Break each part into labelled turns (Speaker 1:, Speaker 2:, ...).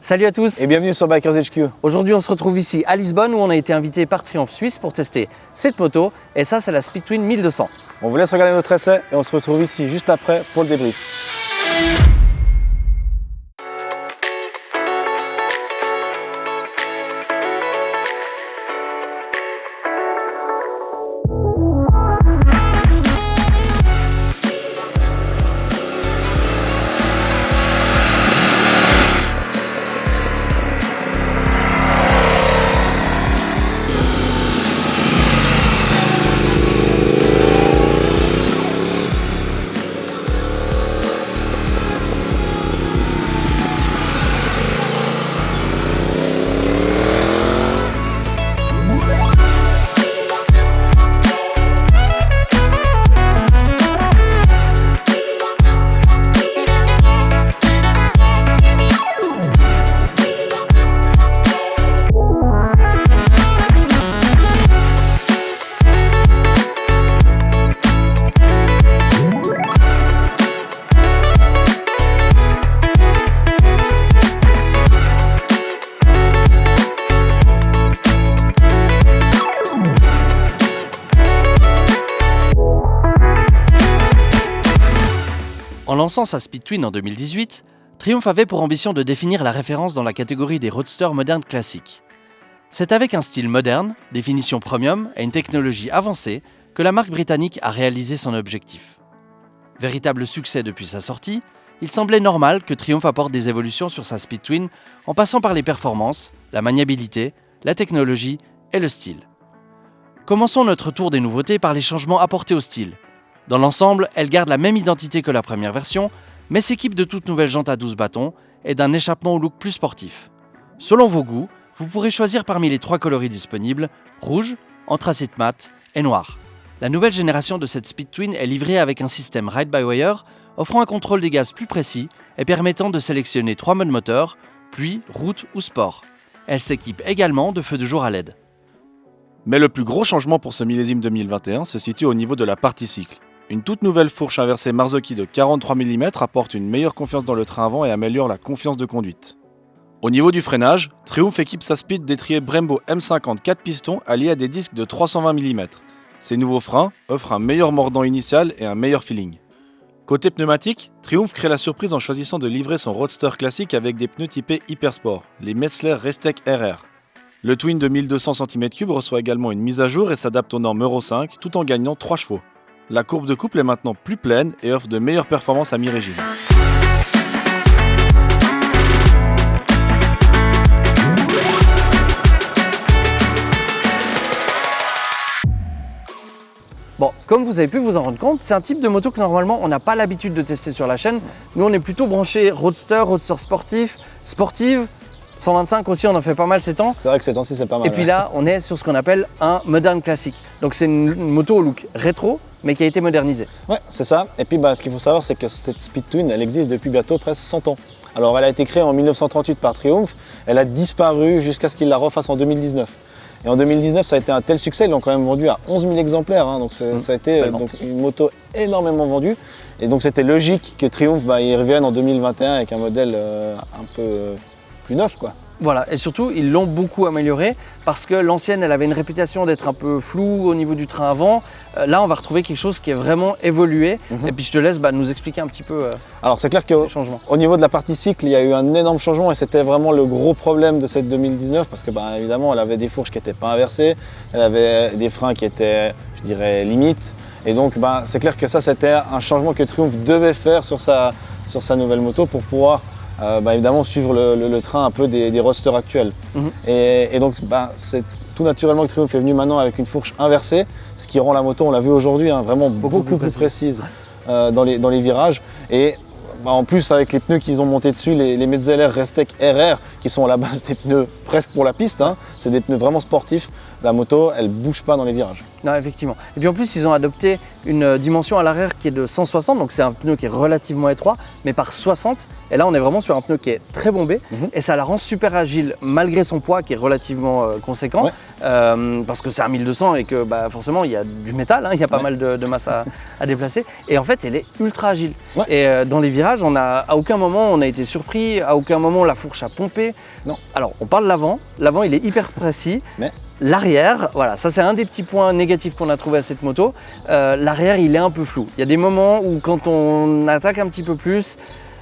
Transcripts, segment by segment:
Speaker 1: Salut à tous
Speaker 2: et bienvenue sur Bikers HQ.
Speaker 1: Aujourd'hui on se retrouve ici à Lisbonne où on a été invité par Triumph Suisse pour tester cette moto et ça c'est la Speedtwin 1200.
Speaker 2: On vous laisse regarder notre essai et on se retrouve ici juste après pour le débrief.
Speaker 1: En lançant sa Speedtwin en 2018, Triumph avait pour ambition de définir la référence dans la catégorie des roadsters modernes classiques. C'est avec un style moderne, définition premium et une technologie avancée que la marque britannique a réalisé son objectif. Véritable succès depuis sa sortie, il semblait normal que Triumph apporte des évolutions sur sa Speedtwin en passant par les performances, la maniabilité, la technologie et le style. Commençons notre tour des nouveautés par les changements apportés au style. Dans l'ensemble, elle garde la même identité que la première version, mais s'équipe de toutes nouvelles jantes à 12 bâtons et d'un échappement au look plus sportif. Selon vos goûts, vous pourrez choisir parmi les 3 coloris disponibles, rouge, anthracite mat et noir. La nouvelle génération de cette Speedtwin est livrée avec un système Ride-by-Wire, offrant un contrôle des gaz plus précis et permettant de sélectionner 3 modes moteur, pluie, route ou sport. Elle s'équipe également de feux de jour à LED.
Speaker 3: Mais le plus gros changement pour ce millésime 2021 se situe au niveau de la partie cycle. Une toute nouvelle fourche inversée Marzocchi de 43 mm apporte une meilleure confiance dans le train avant et améliore la confiance de conduite. Au niveau du freinage, Triumph équipe sa Speed d'étrier Brembo M50 4 pistons alliés à des disques de 320 mm. Ces nouveaux freins offrent un meilleur mordant initial et un meilleur feeling. Côté pneumatique, Triumph crée la surprise en choisissant de livrer son roadster classique avec des pneus typés Hypersport, les Metzeler Restec RR. Le Twin de 1200 cm3 reçoit également une mise à jour et s'adapte aux normes Euro 5 tout en gagnant 3 chevaux. La courbe de couple est maintenant plus pleine et offre de meilleures performances à mi-régime.
Speaker 1: Bon, comme vous avez pu vous en rendre compte, c'est un type de moto que normalement on n'a pas l'habitude de tester sur la chaîne. Nous on est plutôt branché roadster sportive, 125 aussi, on en fait pas mal ces temps.
Speaker 2: C'est vrai que ces temps-ci c'est pas mal.
Speaker 1: Et puis là, on est sur ce qu'on appelle un modern classique. Donc c'est une moto au look rétro, mais qui a été modernisée.
Speaker 2: Ouais, c'est ça. Et puis ce qu'il faut savoir, c'est que cette Speedtwin, elle existe depuis bientôt presque 100 ans. Alors elle a été créée en 1938 par Triumph, elle a disparu jusqu'à ce qu'il la refasse en 2019. Et en 2019, ça a été un tel succès, ils l'ont quand même vendu à 11 000 exemplaires. Donc ça a été donc, une moto énormément vendue. Et donc c'était logique que Triumph y revienne en 2021 avec un modèle un peu plus neuf, quoi.
Speaker 1: Voilà, et surtout, ils l'ont beaucoup amélioré parce que l'ancienne, elle avait une réputation d'être un peu floue au niveau du train avant. Là, on va retrouver quelque chose qui est vraiment évolué. Et puis, je te laisse nous expliquer un petit peu
Speaker 2: Alors, c'est clair
Speaker 1: ces changements.
Speaker 2: qu'au niveau de la partie cycle, il y a eu un énorme changement et c'était vraiment le gros problème de cette 2019 parce que, évidemment, elle avait des fourches qui n'étaient pas inversées, elle avait des freins qui étaient, je dirais, limites. Et donc, c'est clair que ça, c'était un changement que Triumph devait faire sur sa nouvelle moto pour pouvoir évidemment suivre le train un peu des roadsters actuels. Et donc c'est tout naturellement que Triumph est venu maintenant avec une fourche inversée, ce qui rend la moto, on l'a vu aujourd'hui, vraiment beaucoup plus précise dans les virages. Et en plus avec les pneus qu'ils ont montés dessus, les Metzeler Restec RR, qui sont à la base des pneus presque pour la piste, c'est des pneus vraiment sportifs, la moto elle bouge pas dans les virages.
Speaker 1: Non, effectivement. Et puis en plus, ils ont adopté une dimension à l'arrière qui est de 160, donc c'est un pneu qui est relativement étroit, mais par 60. Et là, on est vraiment sur un pneu qui est très bombé et ça la rend super agile malgré son poids qui est relativement conséquent, parce que c'est un 1200 et que forcément il y a du métal, hein, il y a pas mal de masse à déplacer. Et en fait, elle est ultra agile. Et dans les virages, à aucun moment on a été surpris, à aucun moment la fourche a pompé.
Speaker 2: Non.
Speaker 1: Alors, on parle de l'avant. L'avant, il est hyper précis.
Speaker 2: Mais
Speaker 1: l'arrière, voilà, ça c'est un des petits points négatifs qu'on a trouvé à cette moto. L'arrière, il est un peu flou. Il y a des moments où quand on attaque un petit peu plus,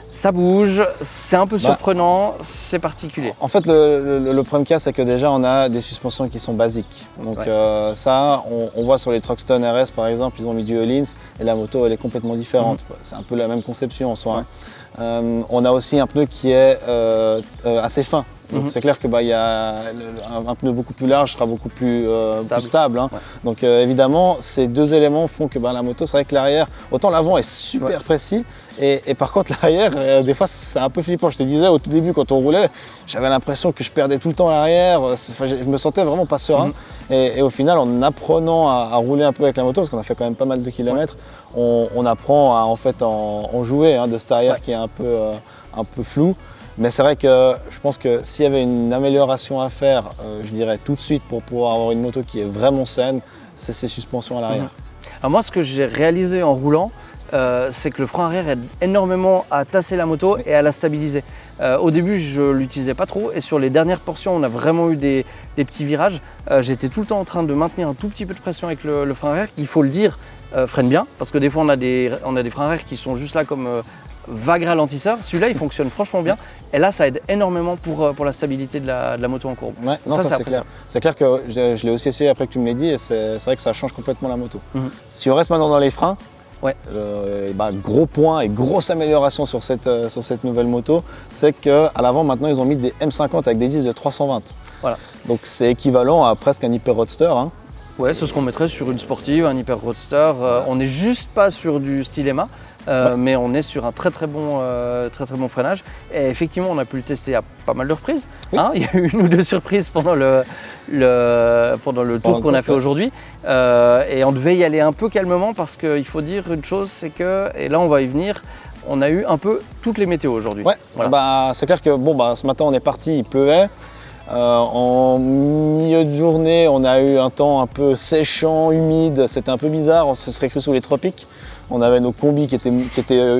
Speaker 1: ça bouge, c'est un peu surprenant, c'est particulier.
Speaker 2: En fait, le problème qu'il y a, c'est que déjà, on a des suspensions qui sont basiques. Donc ça, on voit sur les Truxton RS, par exemple, ils ont mis du Öhlins et la moto, elle est complètement différente. C'est un peu la même conception en soi. On a aussi un pneu qui est assez fin. Donc c'est clair que y a un pneu beaucoup plus large sera beaucoup plus stable. Hein. Donc évidemment, ces deux éléments font que la moto, c'est vrai que l'arrière, autant l'avant est super précis, et par contre l'arrière, des fois c'est un peu flippant. Je te disais au tout début quand on roulait, j'avais l'impression que je perdais tout le temps l'arrière, je me sentais vraiment pas serein. Et au final, en apprenant à rouler un peu avec la moto, parce qu'on a fait quand même pas mal de kilomètres, on apprend à en jouer de cet arrière qui est un peu flou. Mais c'est vrai que je pense que s'il y avait une amélioration à faire, je dirais tout de suite pour pouvoir avoir une moto qui est vraiment saine, c'est ces suspensions à l'arrière.
Speaker 1: Alors moi, ce que j'ai réalisé en roulant, c'est que le frein arrière aide énormément à tasser la moto et à la stabiliser. Au début, je ne l'utilisais pas trop et sur les dernières portions, on a vraiment eu des petits virages. J'étais tout le temps en train de maintenir un tout petit peu de pression avec le frein arrière, qui, il faut le dire, freine bien, parce que des fois, on a des freins arrière qui sont juste là comme vague ralentisseur. Celui-là, il fonctionne franchement bien. Et là, ça aide énormément pour la stabilité de la moto en courbe.
Speaker 2: Ouais, non, ça c'est clair. C'est clair que je l'ai aussi essayé après que tu me l'aies dit, et c'est vrai que ça change complètement la moto. Si on reste maintenant dans les freins, gros point et grosse amélioration sur cette nouvelle moto, c'est qu'à l'avant maintenant ils ont mis des M50 avec des disques de 320. Voilà. Donc c'est équivalent à presque un Hyper Roadster. Hein.
Speaker 1: Ouais, c'est ce qu'on mettrait sur une sportive, un Hyper Roadster. On n'est juste pas sur du style EMA. Mais on est sur un très très bon freinage. Et effectivement, on a pu le tester à pas mal de reprises. Hein, il y a eu une ou deux surprises pendant le tour qu'on a fait aujourd'hui. Et on devait y aller un peu calmement parce qu'il faut dire une chose, c'est que, et là on va y venir, on a eu un peu toutes les météos aujourd'hui.
Speaker 2: Ouais, voilà. C'est clair que ce matin on est parti, il pleuvait. En milieu de journée, on a eu un temps un peu séchant, humide, c'était un peu bizarre, on se serait cru sous les tropiques. On avait nos combis qui étaient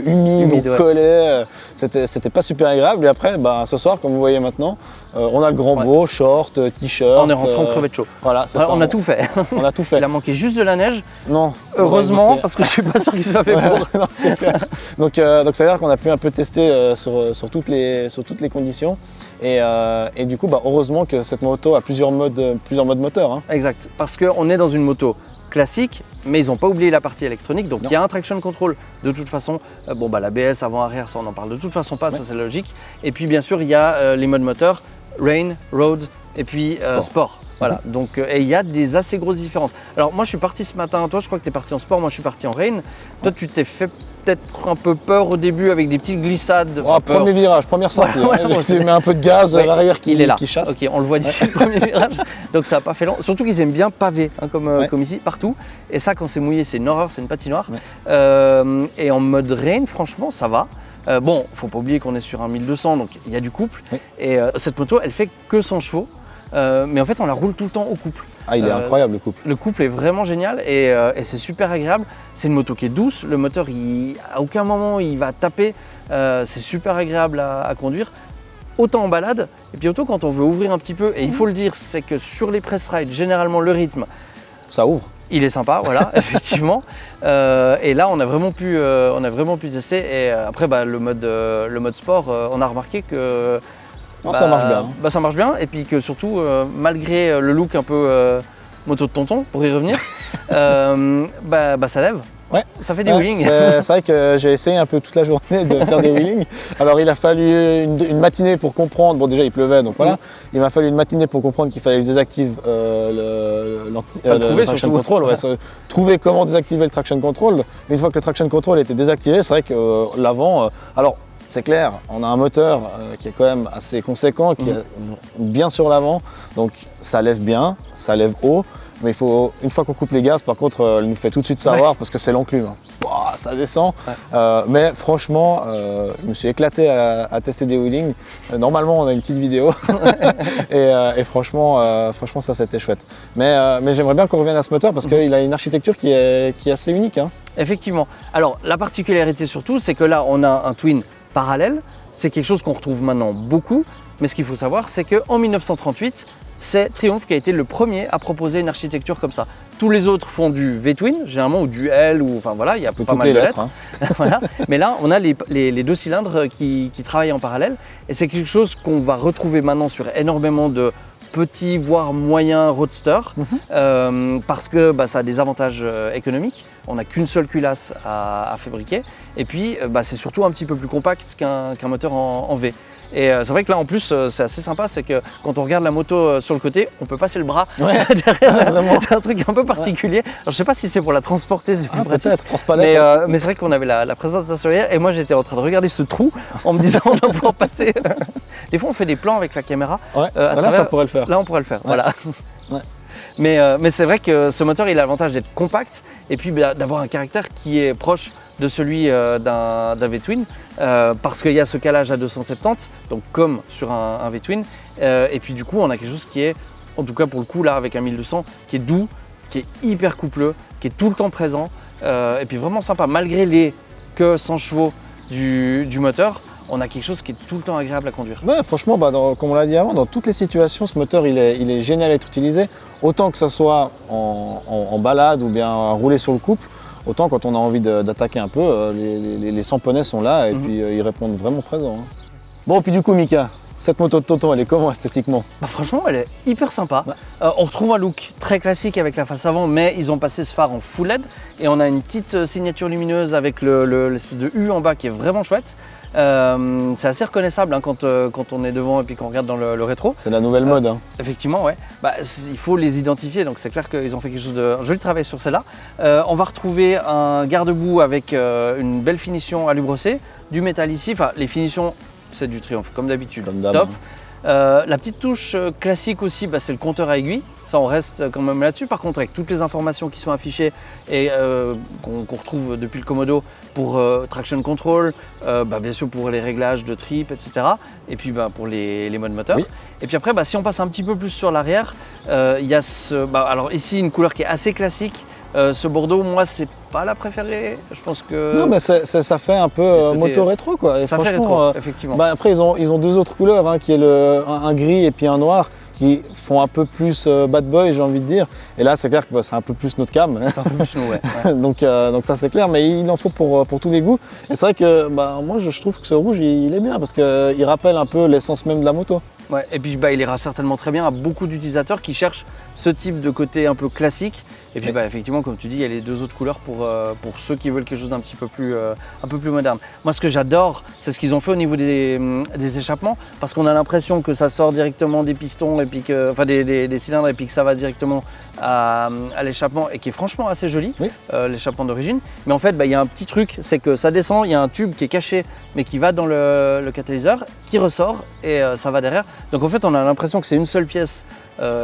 Speaker 2: humides, on collait, c'était pas super agréable. Et après, ce soir, comme vous voyez maintenant, on a le grand beau, short, t-shirt.
Speaker 1: On est rentré en crevette chaud.
Speaker 2: Voilà, c'est ça.
Speaker 1: On a tout fait.
Speaker 2: On a tout fait.
Speaker 1: Il a manqué juste de la neige.
Speaker 2: Non.
Speaker 1: Heureusement, parce que je suis pas sûr qu'il soit fait pour.
Speaker 2: Non, c'est clair. Donc ça veut dire qu'on a pu un peu tester sur toutes les conditions. Et du coup, heureusement que cette moto a plusieurs modes moteurs. Hein.
Speaker 1: Exact, parce qu'on est dans une moto classique, mais ils n'ont pas oublié la partie électronique, donc il y a un traction control de toute façon. L'ABS avant-arrière, ça on n'en parle de toute façon pas, ça c'est logique. Et puis bien sûr, il y a les modes moteurs, Rain, Road et puis Sport. Voilà, donc et il y a des assez grosses différences. Alors moi je suis parti ce matin, toi je crois que tu es parti en sport, moi je suis parti en rain. Toi tu t'es fait peut-être un peu peur au début avec des petites glissades.
Speaker 2: Premier virage, première sortie, j'ai mis un peu de gaz à l'arrière qui chasse.
Speaker 1: Ok, on le voit d'ici le premier virage, donc ça n'a pas fait long. Surtout qu'ils aiment bien pavé, comme ici, partout. Et ça quand c'est mouillé c'est une horreur, c'est une patinoire. Et en mode rain franchement ça va. Faut pas oublier qu'on est sur un 1200, donc il y a du couple. Et cette moto elle fait que 100 chevaux. Mais en fait on la roule tout le temps au couple.
Speaker 2: Il est incroyable le couple.
Speaker 1: Le couple est vraiment génial et c'est super agréable. C'est une moto qui est douce, le moteur à aucun moment il va taper, c'est super agréable à conduire. Autant en balade et puis autant quand on veut ouvrir un petit peu, et il faut le dire, c'est que sur les press rides généralement le rythme
Speaker 2: ça ouvre.
Speaker 1: Il est sympa, voilà, effectivement. Et là, on a vraiment pu tester. Et après, le mode sport, on a remarqué que
Speaker 2: ça marche bien.
Speaker 1: Ça marche bien, et puis que surtout, malgré le look un peu moto de tonton, pour y revenir, ça lève.
Speaker 2: Ouais.
Speaker 1: Ça fait des wheelings.
Speaker 2: C'est vrai que j'ai essayé un peu toute la journée de faire des wheelings. Alors il a fallu une matinée pour comprendre, déjà il pleuvait donc voilà, il m'a fallu une matinée pour comprendre qu'il fallait que je désactive le traction control, trouver comment désactiver le traction control. Une fois que le traction control était désactivé, c'est vrai que l'avant, alors c'est clair, on a un moteur qui est quand même assez conséquent, qui est bien sur l'avant, donc ça lève bien, ça lève haut. Mais il faut, une fois qu'on coupe les gaz, par contre, elle nous fait tout de suite savoir parce que c'est l'enclume. Pouah, ça descend. Mais franchement, je me suis éclaté à tester des wheelings. Normalement, on a une petite vidéo. et franchement, ça c'était chouette. Mais j'aimerais bien qu'on revienne à ce moteur parce qu'il a une architecture qui est assez unique. Hein.
Speaker 1: Effectivement. Alors, la particularité surtout, c'est que là, on a un twin parallèle. C'est quelque chose qu'on retrouve maintenant beaucoup. Mais ce qu'il faut savoir, c'est qu'en 1938, c'est Triumph qui a été le premier à proposer une architecture comme ça. Tous les autres font du V-twin, généralement, ou du L, ou enfin voilà, il y a pas mal de lettres.
Speaker 2: Hein.
Speaker 1: Voilà. Mais là, on a les deux cylindres qui travaillent en parallèle. Et c'est quelque chose qu'on va retrouver maintenant sur énormément de petits, voire moyens roadsters, parce que ça a des avantages économiques. On n'a qu'une seule culasse à fabriquer. Et puis, c'est surtout un petit peu plus compact qu'un moteur en V. Et c'est vrai que là en plus c'est assez sympa, c'est que quand on regarde la moto sur le côté, on peut passer le bras derrière. C'est un truc un peu particulier. Alors, je sais pas si c'est pour la transporter, c'est plus pratique. Mais c'est vrai qu'on avait la présentation hier et moi j'étais en train de regarder ce trou en me disant on va pouvoir passer. Des fois on fait des plans avec la caméra.
Speaker 2: Là ça pourrait le faire.
Speaker 1: Là on pourrait le faire, voilà. Mais c'est vrai que ce moteur il a l'avantage d'être compact et puis d'avoir un caractère qui est proche de celui d'un V-twin parce qu'il y a ce calage à 270, donc comme sur un V-twin. Et puis du coup on a quelque chose qui est, en tout cas pour le coup là avec un 1200, qui est doux, qui est hyper coupleux, qui est tout le temps présent et puis vraiment sympa. Malgré les que 100 chevaux du moteur, on a quelque chose qui est tout le temps agréable à conduire.
Speaker 2: Ouais, franchement, comme on l'a dit avant, dans toutes les situations, ce moteur il est génial à être utilisé. Autant que ce soit en balade ou bien à rouler sur le couple, autant quand on a envie d'attaquer un peu, les 100 poneys sont là et puis ils répondent vraiment présents. Hein. Bon, puis du coup, Mika, cette moto de tonton, elle est comment esthétiquement?
Speaker 1: Franchement, elle est hyper sympa. On retrouve un look très classique avec la face avant, mais ils ont passé ce phare en full LED et on a une petite signature lumineuse avec l'espèce de U en bas qui est vraiment chouette. C'est assez reconnaissable hein, quand on est devant et puis qu'on regarde dans le rétro.
Speaker 2: C'est la nouvelle mode. Hein.
Speaker 1: Effectivement, ouais. Il faut les identifier, donc c'est clair qu'ils ont fait quelque chose de joli travail sur celle-là. On va retrouver un garde-boue avec une belle finition alu brossé, du métal ici, enfin les finitions c'est du Triumph comme d'habitude, top. La petite touche classique aussi, c'est le compteur à aiguille. Ça, on reste quand même là-dessus. Par contre, avec toutes les informations qui sont affichées et qu'on retrouve depuis le Komodo pour traction control, bien sûr pour les réglages de trip, etc. Et puis pour les modes moteur. Oui. Et puis après, si on passe un petit peu plus sur l'arrière, il y a alors ici une couleur qui est assez classique. Ce Bordeaux, moi, c'est pas la préférée. Je pense que.
Speaker 2: Non, mais ça fait un peu moto rétro, quoi. Et
Speaker 1: ça fait rétro, effectivement.
Speaker 2: Après, ils ont deux autres couleurs, hein, qui est un gris et puis un noir, qui font un peu plus bad boy, j'ai envie de dire. Et là, c'est clair que c'est un peu plus notre cam.
Speaker 1: C'est un peu plus nous, ouais.
Speaker 2: donc ça, c'est clair, mais il en faut pour tous les goûts. Et c'est vrai que moi, je trouve que ce rouge, il est bien parce qu'il rappelle un peu l'essence même de la moto.
Speaker 1: Ouais, et puis il ira certainement très bien à beaucoup d'utilisateurs qui cherchent ce type de côté un peu classique. Et puis effectivement, comme tu dis, il y a les deux autres couleurs pour ceux qui veulent quelque chose d'un petit peu plus, un peu plus moderne. Moi, ce que j'adore, c'est ce qu'ils ont fait au niveau des échappements, parce qu'on a l'impression que ça sort directement des pistons, et puis des cylindres, et puis que ça va directement à l'échappement, et qui est franchement assez joli, oui. L'échappement d'origine. Mais en fait, il y a un petit truc, c'est que ça descend, il y a un tube qui est caché, mais qui va dans le catalyseur, qui ressort, et ça va derrière. Donc en fait, on a l'impression que c'est une seule pièce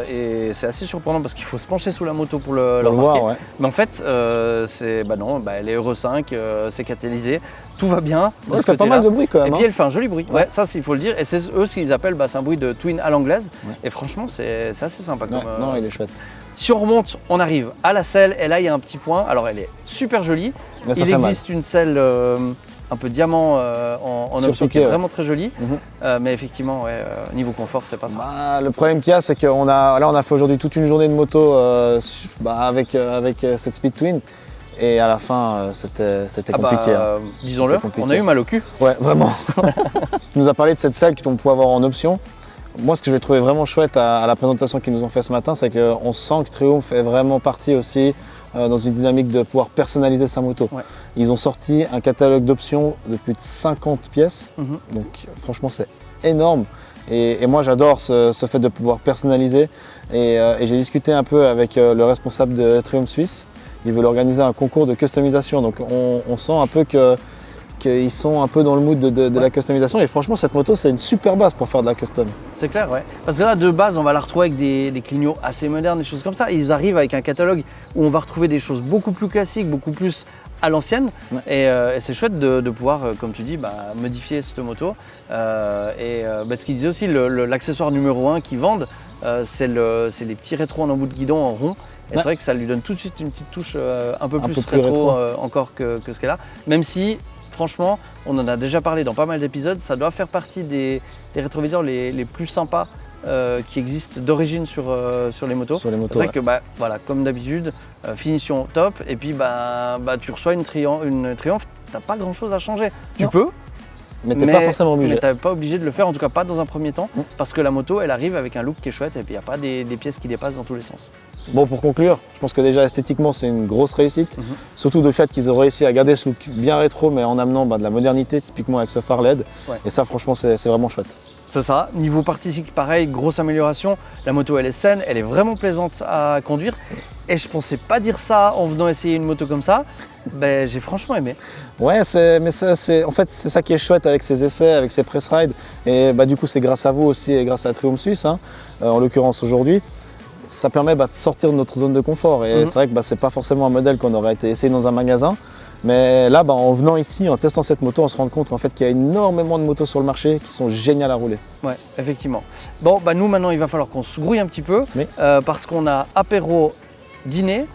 Speaker 1: et c'est assez surprenant parce qu'il faut se pencher sous la moto pour le remarquer. Voir, ouais. Mais en fait, elle est Euro 5, c'est catalysé, tout va bien.
Speaker 2: Ça fait pas mal de bruit quand même.
Speaker 1: Et puis elle fait un joli bruit, ouais, ça il faut le dire. Et c'est eux ce qu'ils appellent, c'est un bruit de twin à l'anglaise. Ouais. Et franchement, c'est assez sympa.
Speaker 2: Non, il est chouette.
Speaker 1: Si on remonte, on arrive à la selle et là il y a un petit point. Alors elle est super jolie. Il existe une selle un peu diamant en option qui est vraiment très jolie, mais effectivement niveau confort c'est pas ça.
Speaker 2: Le problème qu'il y a c'est qu'on a fait aujourd'hui toute une journée de moto avec cette Speed Twin et à la fin c'était compliqué.
Speaker 1: Disons-le, on a eu mal au cul.
Speaker 2: Ouais, vraiment. Tu nous as parlé de cette selle qu'on pouvait avoir en option. Moi, ce que j'ai trouvé vraiment chouette à la présentation qu'ils nous ont fait ce matin, c'est qu'on sent que Triumph est vraiment parti aussi dans une dynamique de pouvoir personnaliser sa moto. Ouais. Ils ont sorti un catalogue d'options de plus de 50 pièces, donc franchement c'est énorme. Et moi j'adore ce fait de pouvoir personnaliser. Et j'ai discuté un peu avec le responsable de Triumph Suisse. Ils veulent organiser un concours de customisation, donc on sent un peu qu'ils sont un peu dans le mood de la customisation. Et franchement, cette moto, c'est une super base pour faire de la custom.
Speaker 1: C'est clair, ouais. Parce que là, de base, on va la retrouver avec des clignots assez modernes, des choses comme ça. Ils arrivent avec un catalogue où on va retrouver des choses beaucoup plus classiques, beaucoup plus à l'ancienne.
Speaker 2: Ouais.
Speaker 1: Et c'est chouette de pouvoir, comme tu dis, modifier cette moto. Ce qu'ils disaient aussi, l'accessoire numéro 1 qu'ils vendent, c'est les petits rétros en embout de guidon en rond. Et c'est vrai que ça lui donne tout de suite une petite touche un peu plus rétro encore que ce qu'elle a. Même si, franchement, on en a déjà parlé dans pas mal d'épisodes, ça doit faire partie des rétroviseurs les plus sympas qui existent d'origine sur les motos.
Speaker 2: Sur les motos,
Speaker 1: c'est vrai que voilà, comme d'habitude, finition top, et puis tu reçois une Triumph, t'as pas grand chose à changer. Tu peux,
Speaker 2: mais t'es pas forcément obligé.
Speaker 1: Mais t'es pas obligé de le faire, en tout cas pas dans un premier temps, parce que la moto elle arrive avec un look qui est chouette et puis il n'y a pas des pièces qui dépassent dans tous les sens.
Speaker 2: Bon, pour conclure, je pense que déjà esthétiquement c'est une grosse réussite, surtout du fait qu'ils ont réussi à garder ce look bien rétro mais en amenant de la modernité, typiquement avec ce phare LED. Ouais. Et ça franchement c'est vraiment chouette.
Speaker 1: C'est ça, niveau partie cycle pareil, grosse amélioration, la moto elle est saine, elle est vraiment plaisante à conduire et je pensais pas dire ça en venant essayer une moto comme ça, j'ai franchement aimé.
Speaker 2: Ouais, en fait c'est ça qui est chouette avec ces essais, avec ces press rides et du coup c'est grâce à vous aussi et grâce à Triumph Suisse, en l'occurrence aujourd'hui. Ça permet de sortir de notre zone de confort et c'est vrai que c'est pas forcément un modèle qu'on aurait été essayé dans un magasin. Mais là, en venant ici, en testant cette moto, on se rend compte qu'en fait, qu'il y a énormément de motos sur le marché qui sont géniales à rouler.
Speaker 1: Ouais, effectivement. Bon, nous maintenant, il va falloir qu'on se grouille un petit peu parce qu'on a apéro, dîner,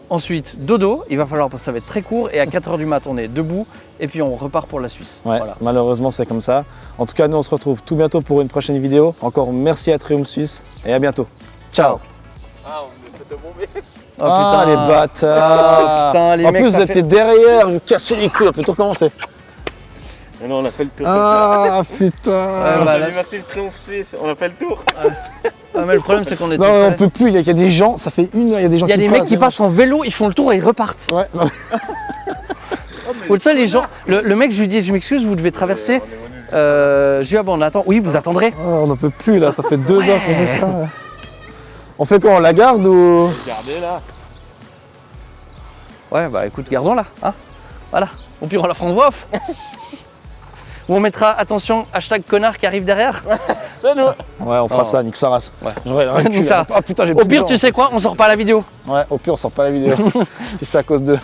Speaker 1: ensuite dodo. Il va falloir, parce que ça va être très court et à 4h du mat, on est debout et puis on repart pour la Suisse.
Speaker 2: Ouais, voilà. Malheureusement, c'est comme ça. En tout cas, nous, on se retrouve tout bientôt pour une prochaine vidéo. Encore merci à Triumph Suisse et à bientôt. Ciao.
Speaker 4: Ah, on est fait bomber.
Speaker 2: Oh putain, les bâtards!
Speaker 1: Putain, les
Speaker 2: en
Speaker 1: mecs,
Speaker 2: plus, vous étiez derrière, vous cassez les couilles, on peut tout recommencer.
Speaker 4: Et non, on a fait le tour.
Speaker 2: Ah putain!
Speaker 4: Là... Merci le Triumph Suisse, on a fait le tour.
Speaker 1: Mais le problème, c'est qu'on est.
Speaker 2: Non, on peut plus, il y a des gens, ça fait une heure, il y a des gens qui passent.
Speaker 1: Il y a des mecs qui passent en vélo, ils font le tour et ils repartent.
Speaker 2: Ouais, non.
Speaker 1: Ou ça, les gens. Le mec, je lui dis, je m'excuse, vous devez traverser. Je lui dis, on attend. Oui, vous attendrez.
Speaker 2: On n'en peut plus là, ça fait 2 heures qu'on fait ça. On fait quoi, on la garde ou?
Speaker 4: Regardez là.
Speaker 1: Ouais, écoute, gardons-la. Voilà. Au pire, on la fera en voix off. Ou on mettra, attention, hashtag connard qui arrive derrière.
Speaker 4: C'est nous.
Speaker 2: Ouais, on fera ça, nique sa race.
Speaker 1: Ouais.
Speaker 2: Ah, putain,
Speaker 1: au pire, tu sais quoi, on sort pas la vidéo.
Speaker 2: Ouais, au pire, on sort pas la vidéo. Si c'est à cause d'eux.